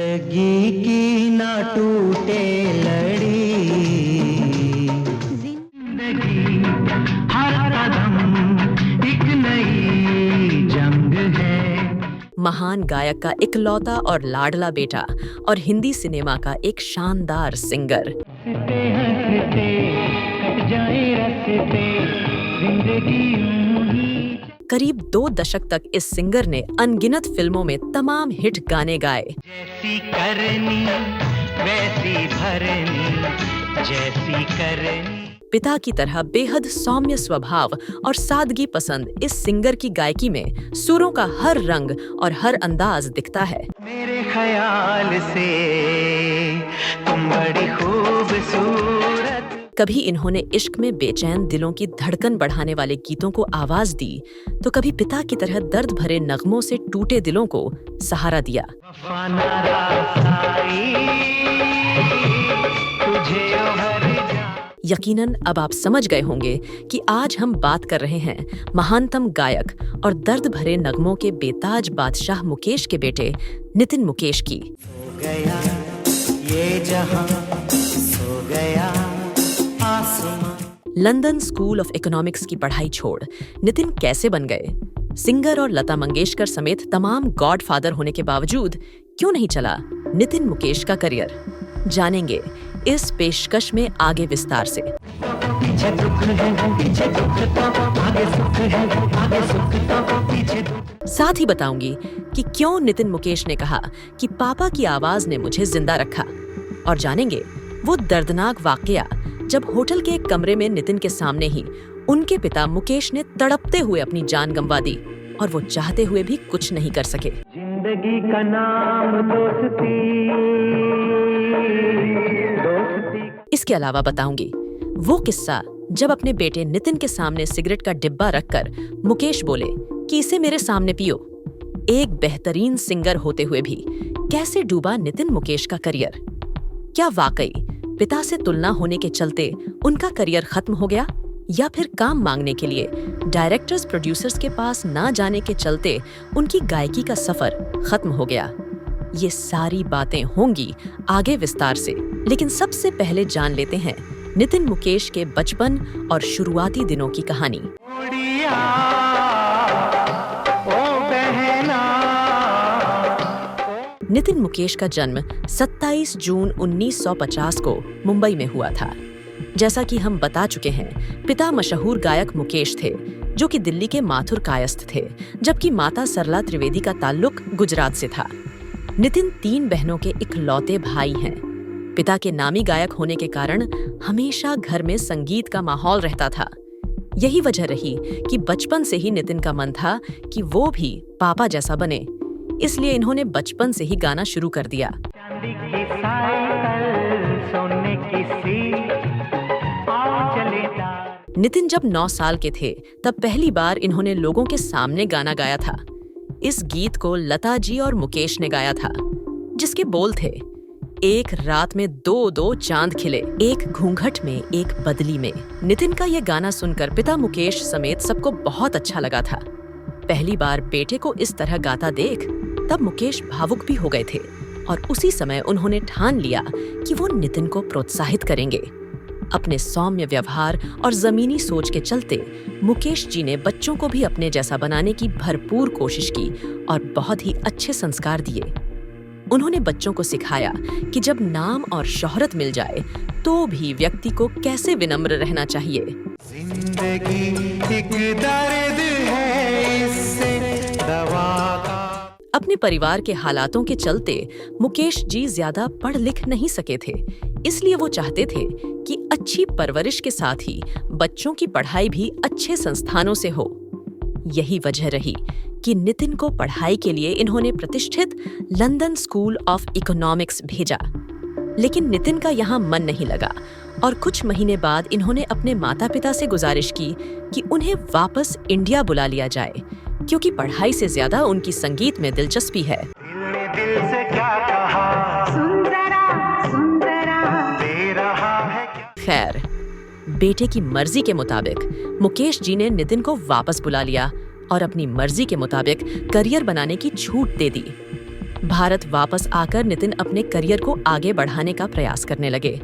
जिंदगी की ना टूटे लड़ी, जिंदगी हर कदम एक नई जंग है। महान गायक का इकलौता और लाडला बेटा और हिंदी सिनेमा का एक शानदार सिंगर। हंसते हंसते कट जाए रस्ते, जिंदगी यूं ही। करीब 2 दशक तक इस सिंगर ने अनगिनत फिल्मों में तमाम हिट गाने गाए। जैसी करनी वैसी भरनी, जैसी करनी। पिता की तरह बेहद सौम्य स्वभाव और सादगी पसंद इस सिंगर की गायकी में सुरों का हर रंग और हर अंदाज दिखता है। मेरे ख्याल से तुम बड़ी खूबसूरत। कभी इन्होंने इश्क में बेचैन दिलों की धड़कन बढ़ाने वाले गीतों को आवाज दी, तो कभी पिता की तरह दर्द भरे नगमों से टूटे दिलों को सहारा दिया। वफा ना रासाई, तुझे भर जा। यकीनन अब आप समझ गए होंगे कि आज हम बात कर रहे हैं महानतम गायक और दर्द भरे नगमों के बेताज बादशाह मुकेश के बेटे नितिन मुकेश की। सो गया ये जहां, सो गया आसमां। लंदन स्कूल ऑफ इकोनॉमिक्स की पढ़ाई छोड़ नितिन कैसे बन गए? सिंगर और लता मंगेशकर समेत तमाम गॉडफादर होने के बावजूद क्यों नहीं चला नितिन मुकेश का करियर? जानेंगे इस पेशकश में आगे विस्तार से। पीछे दुख है, पीछे दुख तो आगे सुख है, आगे सुख तो पीछे दुख। साथ ही बताऊंगी कि क्यों नितिन मुकेश ने कहा कि पापा की आवाज ने मुझे जिंदा रखा, और जानेंगे वो दर्दनाक वाकया जब होटल के एक कमरे में नितिन के सामने ही उनके पिता मुकेश ने तड़पते हुए अपनी जान गंवा दी और वो चाहते हुए भी कुछ नहीं कर सके। जिंदगी का नाम दोस्ती, दोस्ती। इसके अलावा बताऊंगी वो किस्सा जब अपने बेटे नितिन के सामने सिगरेट का डिब्बा रखकर मुकेश बोले कि इसे मेरे सामने पियो। एक बेहतरीन सिंगर होते हुए भी कैसे डूबा नितिन मुकेश का करियर? क्या वाकई पिता से तुलना होने के चलते उनका करियर खत्म हो गया, या फिर काम मांगने के लिए डायरेक्टर्स प्रोड्यूसर्स के पास ना जाने के चलते उनकी गायकी का सफर खत्म हो गया? ये सारी बातें होंगी आगे विस्तार से, लेकिन सबसे पहले जान लेते हैं नितिन मुकेश के बचपन और शुरुआती दिनों की कहानी। नितिन मुकेश का जन्म 27 जून 1950 को मुंबई में हुआ था। जैसा कि हम बता चुके हैं, पिता मशहूर गायक मुकेश थे जो कि दिल्ली के माथुर कायस्थ थे, जबकि माता सरला त्रिवेदी का ताल्लुक गुजरात से था। नितिन 3 बहनों के इकलौते भाई हैं। पिता के नामी गायक होने के कारण हमेशा घर में संगीत का माहौल रहता था। यही वजह रही कि बचपन से ही नितिन का मन था कि वो भी पापा जैसा बने, इसलिए इन्होंने बचपन से ही गाना शुरू कर दिया। चांदी की साइकिल, सोने की सीट, आओ चले जा। नितिन जब 9 साल के थे तब पहली बार इन्होंने लोगों के सामने गाना गाया था। इस गीत को लता जी और मुकेश ने गाया था, जिसके बोल थे, एक रात में 2-2 चांद खिले, एक घूंघट में एक बदली में। नितिन का ये गाना सुनकर पिता मुकेश समेत सबको बहुत अच्छा लगा था। पहली बार बेटे को इस तरह गाता देख तब मुकेश भावुक भी हो गए थे और उसी समय उन्होंने ठान लिया कि वो नितिन को प्रोत्साहित करेंगे। अपने सौम्य व्यवहार और जमीनी सोच के चलते मुकेश जी ने बच्चों को भी अपने जैसा बनाने की भरपूर कोशिश की और बहुत ही अच्छे संस्कार दिए। उन्होंने बच्चों को सिखाया कि जब नाम और शोहरत मिल जाए तो भी व्यक्ति को कैसे विनम्र रहना चाहिए। जिंदगी एक दर्द है, इससे दवा का। अपने परिवार के हालातों के चलते मुकेश जी ज्यादा पढ़ लिख नहीं सके थे, इसलिए वो चाहते थे कि अच्छी परवरिश के साथ ही बच्चों की पढ़ाई भी अच्छे संस्थानों से हो। यही वजह रही कि नितिन को पढ़ाई के लिए इन्होंने प्रतिष्ठित लंदन स्कूल ऑफ इकोनॉमिक्स भेजा, लेकिन नितिन का यहाँ मन नहीं लगा और कुछ महीने बाद इन्होंने अपने माता पिता से गुजारिश की कि उन्हें वापस इंडिया बुला लिया जाए, क्योंकि पढ़ाई से ज्यादा उनकी संगीत में दिलचस्पी है। दिल से क्या कहा, सुंदरा सुंदरा दे रहा है क्या। खैर, बेटे की मर्जी के मुताबिक मुकेश जी ने नितिन को वापस बुला लिया और अपनी मर्जी के मुताबिक करियर बनाने की छूट दे दी। भारत वापस आकर नितिन अपने करियर को आगे बढ़ाने का प्रयास करने लगे।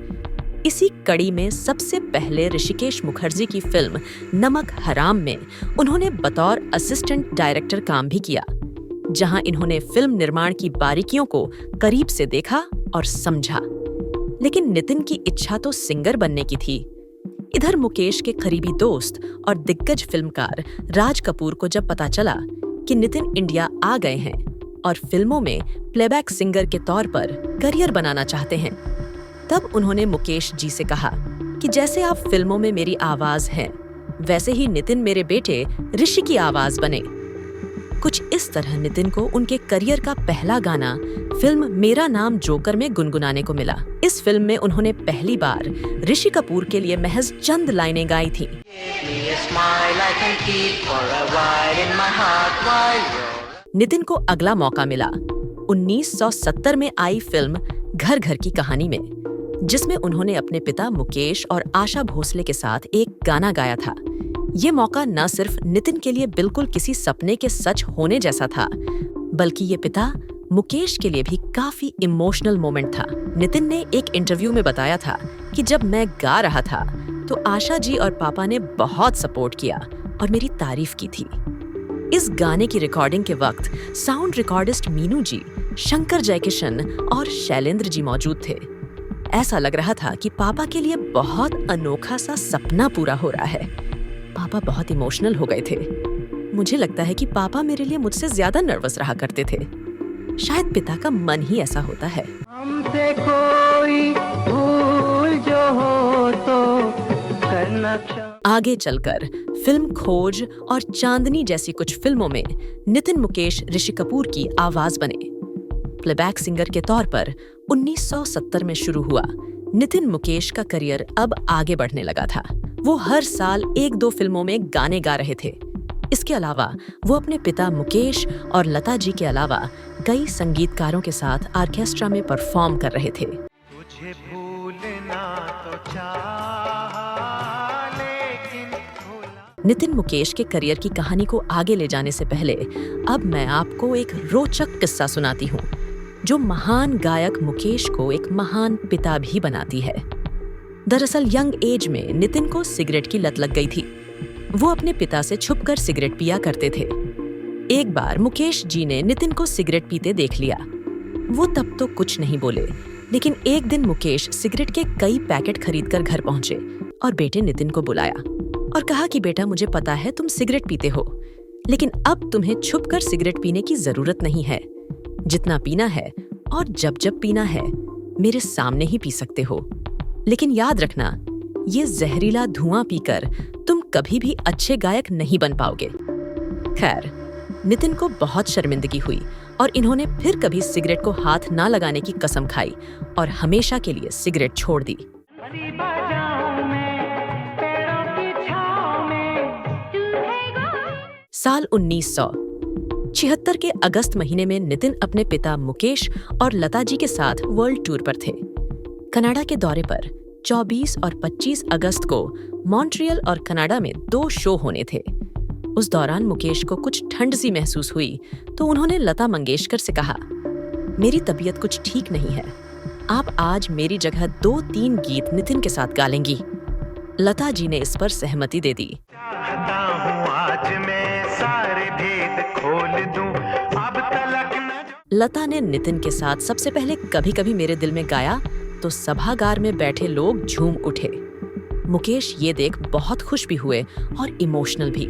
इसी कड़ी में सबसे पहले ऋषिकेश मुखर्जी की फिल्म नमक हराम में उन्होंने बतौर असिस्टेंट डायरेक्टर काम भी किया, जहां इन्होंने फिल्म निर्माण की बारीकियों को करीब से देखा और समझा। लेकिन नितिन की इच्छा तो सिंगर बनने की थी। इधर मुकेश के करीबी दोस्त और दिग्गज फिल्मकार राज कपूर को जब पता चला कि नितिन इंडिया आ गए हैं और फिल्मों में प्लेबैक सिंगर के तौर पर करियर बनाना चाहते हैं, तब उन्होंने मुकेश जी से कहा कि जैसे आप फिल्मों में मेरी आवाज हैं, वैसे ही नितिन मेरे बेटे ऋषि की आवाज बने। कुछ इस तरह नितिन को उनके करियर का पहला गाना फिल्म मेरा नाम जोकर में गुनगुनाने को मिला। इस फिल्म में उन्होंने पहली बार ऋषि कपूर के लिए महज चंद लाइनें गाई थीं। नितिन को अगला मौका मिला 1970 में आई फिल्म घर घर की कहानी में, जिसमें उन्होंने अपने पिता मुकेश और आशा भोसले के साथ एक गाना गाया था। ये मौका न सिर्फ नितिन के लिए बिल्कुल किसी सपने के सच होने जैसा था, बल्कि ये पिता मुकेश के लिए भी काफी इमोशनल मोमेंट था। नितिन ने एक इंटरव्यू में बताया था कि जब मैं गा रहा था तो आशा जी और पापा ने बहुत सपोर्ट किया और मेरी तारीफ की थी। इस गाने की रिकॉर्डिंग के वक्त साउंड रिकॉर्डिस्ट मीनू जी, शंकर जयकिशन और शैलेंद्र जी मौजूद थे। ऐसा लग रहा था कि पापा के लिए बहुत अनोखा सा सपना पूरा हो रहा है। पापा बहुत इमोशनल हो गए थे। मुझे लगता है कि पापा मेरे लिए मुझसे ज्यादा नर्वस रहा करते थे। शायद पिता का मन ही ऐसा होता है। हमसे कोई भूल जो हो तो करना। आगे चलकर फिल्म खोज और चांदनी जैसी कुछ फिल्मों में नितिन मुकेश ऋषि कपूर की आवाज बने। प्लेबैक सिंगर के तौर पर 1970 में शुरू हुआ नितिन मुकेश का करियर अब आगे बढ़ने लगा था। वो हर साल 1-2 फिल्मों में गाने गा रहे थे। इसके अलावा वो अपने पिता मुकेश और लता जी के अलावा कई संगीतकारों के साथ ऑर्केस्ट्रा में परफॉर्म कर रहे थे। तुझे भूलना तो चाहा, लेकिन भूला। नितिन मुकेश के करियर की कहानी को आगे ले जाने से पहले अब मैं आपको एक रोचक किस्सा सुनाती हूँ, जो महान गायक मुकेश को एक महान पिता भी बनाती है। दरअसल यंग एज में नितिन को सिगरेट की लत लग गई थी। वो अपने पिता से छुपकर सिगरेट पिया करते थे। एक बार मुकेश जी ने नितिन को सिगरेट पीते देख लिया। वो तब तो कुछ नहीं बोले, लेकिन एक दिन मुकेश सिगरेट के कई पैकेट खरीदकर घर पहुंचे और बेटे नितिन को बुलाया और कहा कि बेटा, मुझे पता है तुम सिगरेट पीते हो, लेकिन अब तुम्हें छुपकर सिगरेट पीने की जरूरत नहीं है। जितना पीना है और जब जब पीना है मेरे सामने ही पी सकते हो, लेकिन याद रखना, ये जहरीला धुआं पीकर तुम कभी भी अच्छे गायक नहीं बन पाओगे। खैर, नितिन को बहुत शर्मिंदगी हुई और इन्होंने फिर कभी सिगरेट को हाथ ना लगाने की कसम खाई और हमेशा के लिए सिगरेट छोड़ दी। साल 1976 के अगस्त महीने में नितिन अपने पिता मुकेश और लता जी के साथ वर्ल्ड टूर पर थे। कनाडा के दौरे पर 24 और 25 अगस्त को मॉन्ट्रियल और कनाडा में 2 शो होने थे। उस दौरान मुकेश को कुछ ठंड सी महसूस हुई तो उन्होंने लता मंगेशकर से कहा, मेरी तबीयत कुछ ठीक नहीं है, आप आज मेरी जगह 2-3 गीत नितिन के साथ गा लेंगी। लता जी ने इस पर सहमति दे दी। चाहता हूँ आज मैं सारे भेद खोल दूं, अब तलक न। लता ने नितिन के साथ सबसे पहले कभी कभी मेरे दिल में गाया तो सभागार में बैठे लोग झूम उठे। मुकेश ये देख बहुत खुश भी हुए और इमोशनल भी।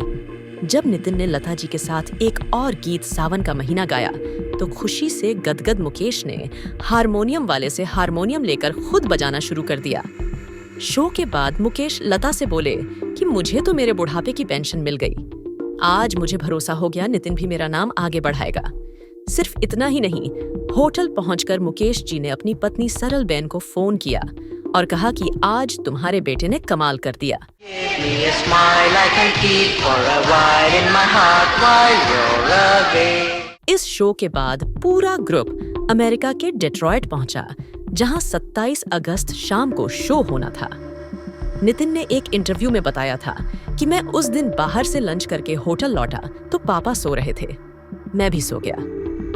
जब नितिन ने लता जी के साथ एक और गीत सावन का महीना गाया तो खुशी से गदगद मुकेश ने हारमोनियम वाले से हारमोनियम लेकर खुद बजाना शुरू कर दिया। शो के बाद मुकेश लता से बोले कि मुझे तो मेरे बुढ़ापे की पेंशन मिल गई। आज मुझे भरोसा हो गया नितिन भी मेरा नाम आगे बढ़ाएगा। सिर्फ इतना ही नहीं, होटल पहुंचकर मुकेश जी ने अपनी पत्नी सरल बेन को फोन किया और कहा कि आज तुम्हारे बेटे ने कमाल कर दिया। इस शो के बाद पूरा ग्रुप अमेरिका के डेट्रॉयट पहुंचा, जहां 27 अगस्त शाम को शो होना था। नितिन ने एक इंटरव्यू में बताया था कि मैं उस दिन बाहर से लंच करके होटल लौटा तो पापा सो रहे थे। मैं भी सो गया।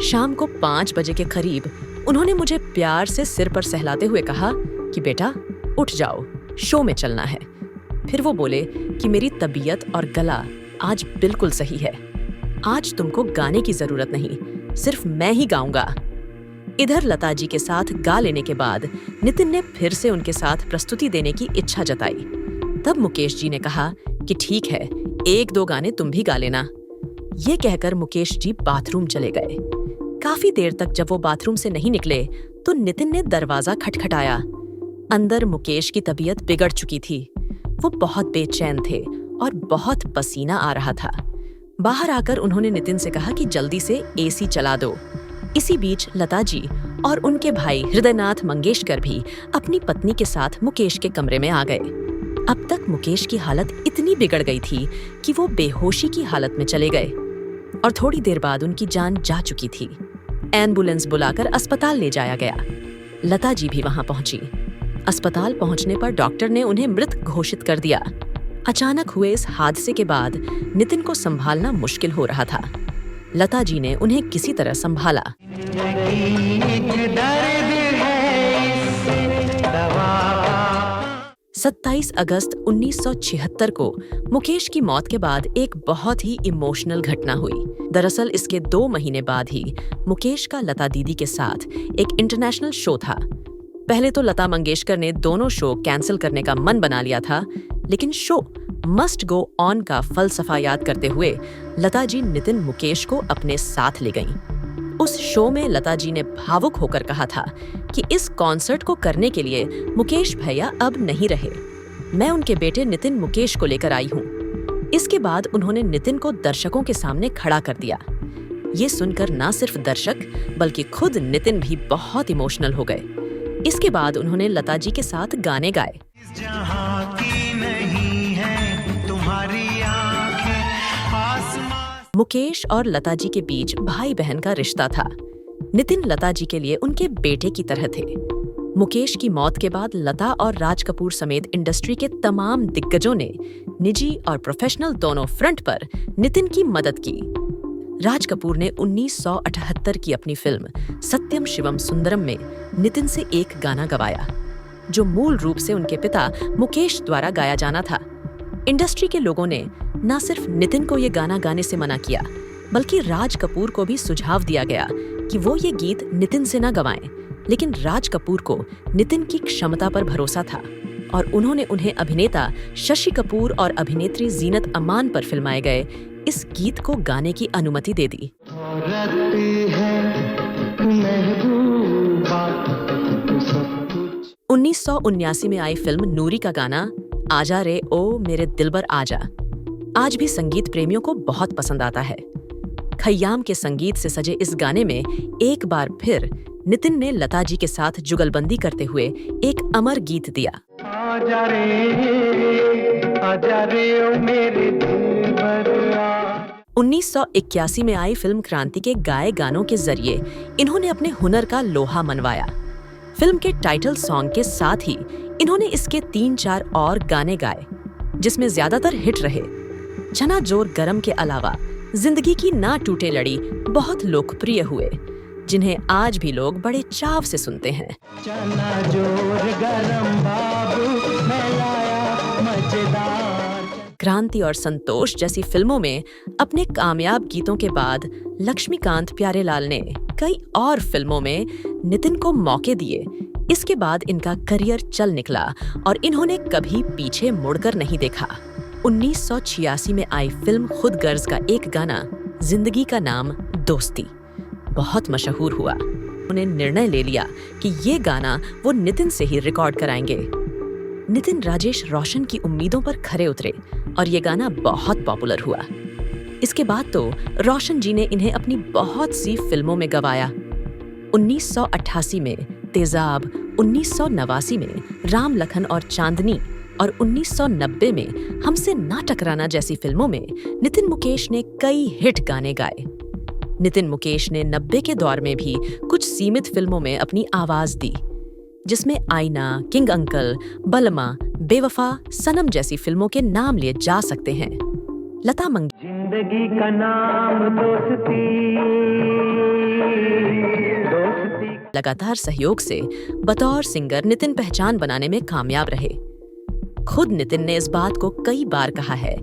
शाम को 5 बजे के करीब उन्होंने मुझे प्यार से सिर पर सहलाते हुए कहा कि बेटा उठ जाओ, शो में चलना है। फिर वो बोले कि मेरी तबीयत और गला आज बिल्कुल सही है, आज तुमको गाने की जरूरत नहीं, सिर्फ मैं ही गाऊंगा। इधर लता जी के साथ गा लेने के बाद नितिन ने फिर से उनके साथ प्रस्तुति देने की इच्छा जताई। तब मुकेश जी ने कहा कि ठीक है, 1-2 गाने तुम भी गा लेना। ये कहकर मुकेश जी बाथरूम चले गए। काफी देर तक जब वो बाथरूम से नहीं निकले तो नितिन ने दरवाजा खटखटाया। अंदर मुकेश की तबीयत बिगड़ चुकी थी। वो बहुत बेचैन थे और बहुत पसीना आ रहा था। बाहर आकर उन्होंने नितिन से कहा कि जल्दी से एसी चला दो। इसी बीच लता जी और उनके भाई हृदयनाथ मंगेशकर भी अपनी पत्नी के साथ मुकेश के कमरे में आ गए। अब तक मुकेश की हालत इतनी बिगड़ गई थी कि वो बेहोशी की हालत में चले गए और थोड़ी देर बाद उनकी जान जा चुकी थी। एम्बुलेंस बुलाकर अस्पताल ले जाया गया। लता जी भी वहां पहुंची। अस्पताल पहुंचने पर डॉक्टर ने उन्हें मृत घोषित कर दिया। अचानक हुए इस हादसे के बाद नितिन को संभालना मुश्किल हो रहा था। लता जी ने उन्हें किसी तरह संभाला। 27 अगस्त 1976 को मुकेश की मौत के बाद एक बहुत ही इमोशनल घटना हुई। दरअसल इसके 2 महीने बाद ही मुकेश का लता दीदी के साथ एक इंटरनेशनल शो था। पहले तो लता मंगेशकर ने दोनों शो कैंसिल करने का मन बना लिया था, लेकिन शो मस्ट गो ऑन का फलसफा याद करते हुए लता जी नितिन मुकेश को अपने साथ ले गईं। उस शो में लता जी ने भावुक होकर कहा था कि इस कॉन्सर्ट को करने के लिए मुकेश भैया अब नहीं रहे, मैं उनके बेटे नितिन मुकेश को लेकर आई हूँ। इसके बाद उन्होंने नितिन को दर्शकों के सामने खड़ा कर दिया। ये सुनकर न सिर्फ दर्शक बल्कि खुद नितिन भी बहुत इमोशनल हो गए। इसके बाद उन्होंने लता जी के साथ गाने गाए। मुकेश और लता जी के बीच भाई बहन का रिश्ता था। नितिन लता जी के लिए उनके बेटे की तरह थे। मुकेश की मौत के बाद लता और राज कपूर समेत इंडस्ट्री के तमाम दिग्गजों ने निजी और प्रोफेशनल दोनों फ्रंट पर नितिन की मदद की। राज कपूर ने 1978 की अपनी फिल्म सत्यम शिवम सुंदरम में नितिन से एक गाना गवाया, जो मूल रूप से उनके पिता मुकेश द्वारा गाया जाना था। इंडस्ट्री के लोगों ने न सिर्फ नितिन को ये गाना गाने से मना किया, बल्कि राज कपूर को भी सुझाव दिया गया कि वो ये गीत नितिन से न गवाएं, लेकिन राज कपूर को नितिन की क्षमता पर भरोसा था और उन्होंने उन्हें अभिनेता शशि कपूर और अभिनेत्री जीनत अमान पर फिल्माए गए इस गीत को गाने की अनुमति दे दी। 1979 में आई फिल्म नूरी का गाना आजा रे ओ मेरे दिलबर आजा आज भी संगीत प्रेमियों को बहुत पसंद आता है। खय्याम के संगीत से सजे इस गाने में एक बार फिर नितिन ने लता जी के साथ जुगलबंदी करते हुए एक अमर गीत दिया। आजा रे ओ मेरे दिलबर। 1981 में आई फिल्म क्रांति के गाए गानों के जरिए इन्होंने अपने हुनर का लोहा मनवाया। फिल्म के टाइटल सॉन्ग के साथ ही इन्होंने इसके 3-4 और गाने गाए, जिसमें ज्यादातर हिट रहे। चना जोर गरम के अलावा जिंदगी की ना टूटे लड़ी बहुत लोकप्रिय हुए, जिन्हें आज भी लोग बड़े चाव से सुनते हैं। चना जोर गरम बाबू मैं लाया मजेदार। क्रांति और संतोष जैसी फिल्मों में अपने कामयाब गीतों के बाद लक्ष्मीकांत प्यारेलाल ने कई और फिल्मों में नितिन को मौके दिए। इसके बाद इनका करियर चल निकला और इन्होंने कभी पीछे मुड़कर नहीं देखा। 1986 में आई फिल्म खुद गर्ज का एक गाना जिंदगी का नाम दोस्ती बहुत मशहूर हुआ। उन्होंने निर्णय ले लिया कि ये गाना वो नितिन से ही रिकॉर्ड कराएंगे। नितिन राजेश रोशन की उम्मीदों पर खरे उतरे और ये गाना बहुत पॉपुलर हुआ। इसके बाद तो रोशन जी ने इन्हें अपनी बहुत सी फिल्मों में गवाया। 1988 में तेजाब, 1989 में राम लखन और चांदनी और 1990 में हमसे ना टकराना जैसी फिल्मों में नितिन मुकेश ने कई हिट गाने गाए। नितिन मुकेश ने 90 के दौर में भी कुछ सीमित फिल्मों में अपनी आवाज दी, जिसमें आईना, किंग अंकल, बलमा, बेवफा, सनम जैसी फिल्मों के नाम लिए जा सकते हैं। लता मंगेशकर जिंदगी का नाम दोस्ती दोस्ती। लगातार सहयोग से बतौर सिंगर नितिन पहचान बनाने में कामयाब रहे। खुद नितिन ने इस बात को कई बार कहा है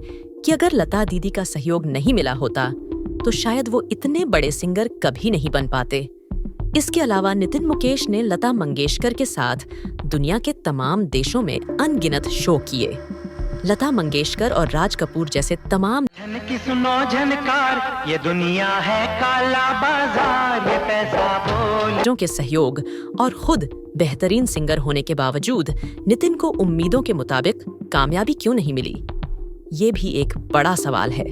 कि अगर लता दीदी का सहयोग नहीं मिला होता तो शायद वो इतने बड़े सिंगर कभी नहीं बन पाते। इसके अलावा नितिन मुकेश ने लता मंगेशकर के साथ दुनिया के तमाम देशों में अनगिनत शो किए। लता मंगेशकर और राज कपूर जैसे तमाम झन की सुनो झनकार, ये दुनिया है काला बाजार, ये पैसा बोल के सहयोग और खुद बेहतरीन सिंगर होने के बावजूद नितिन को उम्मीदों के मुताबिक कामयाबी क्यों नहीं मिली? ये भी एक बड़ा सवाल है।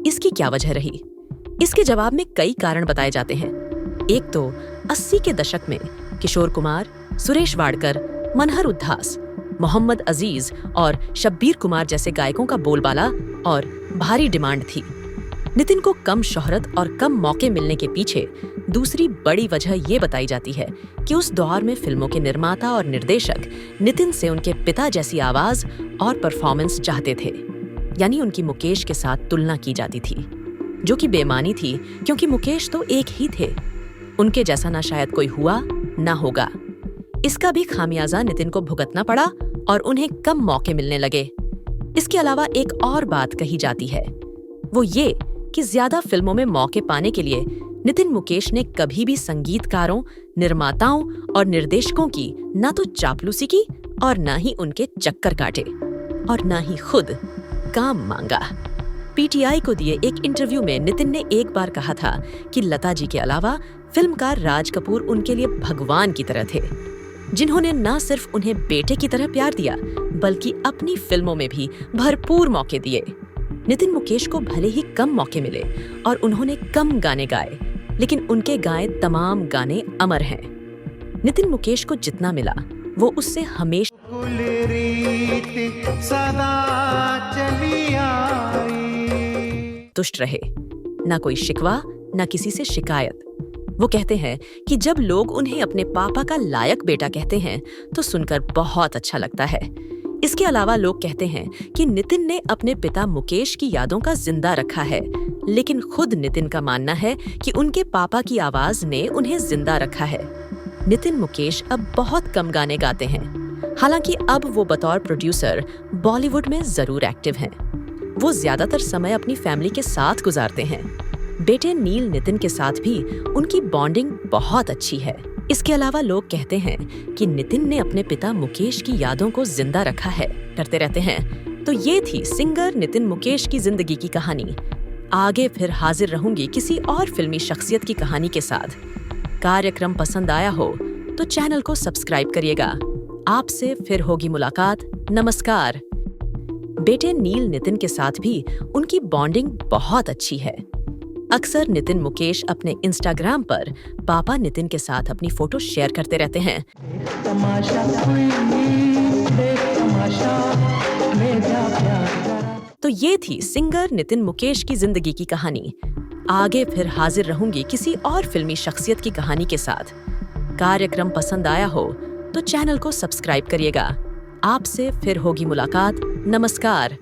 इसकी क्या वजह रही? इसके जवाब में कई कारण बताए जाते हैं। एक तो 80 के दशक में किशोर कुमार, सुरेश वाडकर, मनहर उद्दास, मोहम्मद अजीज और शब्बीर कुमार जैसे गायकों का बोलबाला और भारी डिमांड थी। नितिन को कम शोहरत और कम मौके मिलने के पीछे दूसरी बड़ी वजह ये बताई जाती है कि उस दौर में फिल्मों के निर्माता और निर्देशक नितिन से उनके पिता जैसी आवाज और परफॉर्मेंस चाहते थे, यानी उनकी मुकेश के साथ तुलना की जाती थी, जो कि बेमानी थी क्योंकि मुकेश तो एक ही थे। उनके जैसा ना शायद कोई हुआ ना होगा। इसका भी खामियाजा नितिन को भुगतना पड़ा और उन्हें कम मौके मिलने लगे। इसके अलावा एक और बात कही जाती है, वो ये कि ज्यादा फिल्मों में मौके पाने के लिए नितिन मुकेश ने कभी भी संगीतकारों, निर्माताओं और निर्देशकों की ना तो चापलूसी की और ना ही उनके चक्कर काटे और ना ही खुद काम मांगा। पीटीआई को दिए एक इंटरव्यू में नितिन ने एक बार कहा था कि लता जी के अलावा फिल्मकार राज कपूर उनके लिए भगवान की तरह थे, जिन्होंने न सिर्फ उन्हें बेटे की तरह प्यार दिया बल्कि अपनी फिल्मों में भी भरपूर मौके दिए। नितिन मुकेश को भले ही कम मौके मिले और उन्होंने कम गाने गाए, लेकिन उनके गाए तमाम गाने अमर हैं। नितिन मुकेश को जितना मिला वो उससे हमेशा तुष्ट रहे। ना कोई शिकवा, ना किसी से शिकायत। वो कहते हैं कि जब लोग उन्हें अपने पापा का लायक बेटा कहते हैं तो सुनकर बहुत अच्छा लगता है। इसके अलावा लोग कहते हैं कि नितिन ने अपने पिता मुकेश की यादों का जिंदा रखा है, लेकिन खुद नितिन का मानना है कि उनके पापा की आवाज ने उन्हें जिंदा रखा है। नितिन मुकेश अब बहुत कम गाने गाते हैं, हालांकि अब वो बतौर प्रोड्यूसर बॉलीवुड में जरूर एक्टिव हैं। वो ज्यादातर समय अपनी फैमिली के साथ गुजारते हैं। बेटे नील नितिन के साथ भी उनकी बॉन्डिंग बहुत अच्छी है। इसके अलावा लोग कहते हैं कि नितिन ने अपने पिता मुकेश की यादों को जिंदा रखा है, करते रहते हैं। तो ये थी सिंगर नितिन मुकेश की जिंदगी की कहानी। आगे फिर हाजिर रहूंगी किसी और फिल्मी शख्सियत की कहानी के साथ। कार्यक्रम पसंद आया हो तो चैनल को सब्सक्राइब करिएगा। आपसे फिर होगी मुलाकात। नमस्कार। बेटे नील नितिन के साथ भी उनकी बॉन्डिंग बहुत अच्छी है। अक्सर नितिन मुकेश अपने इंस्टाग्राम पर पापा नितिन के साथ अपनी फोटो शेयर करते रहते हैं। तो ये थी सिंगर नितिन मुकेश की जिंदगी की कहानी। आगे फिर हाजिर रहूंगी किसी और फिल्मी शख्सियत की कहानी के साथ। कार्यक्रम पसंद आया हो तो चैनल को सब्सक्राइब करिएगा। आपसे फिर होगी मुलाकात। नमस्कार।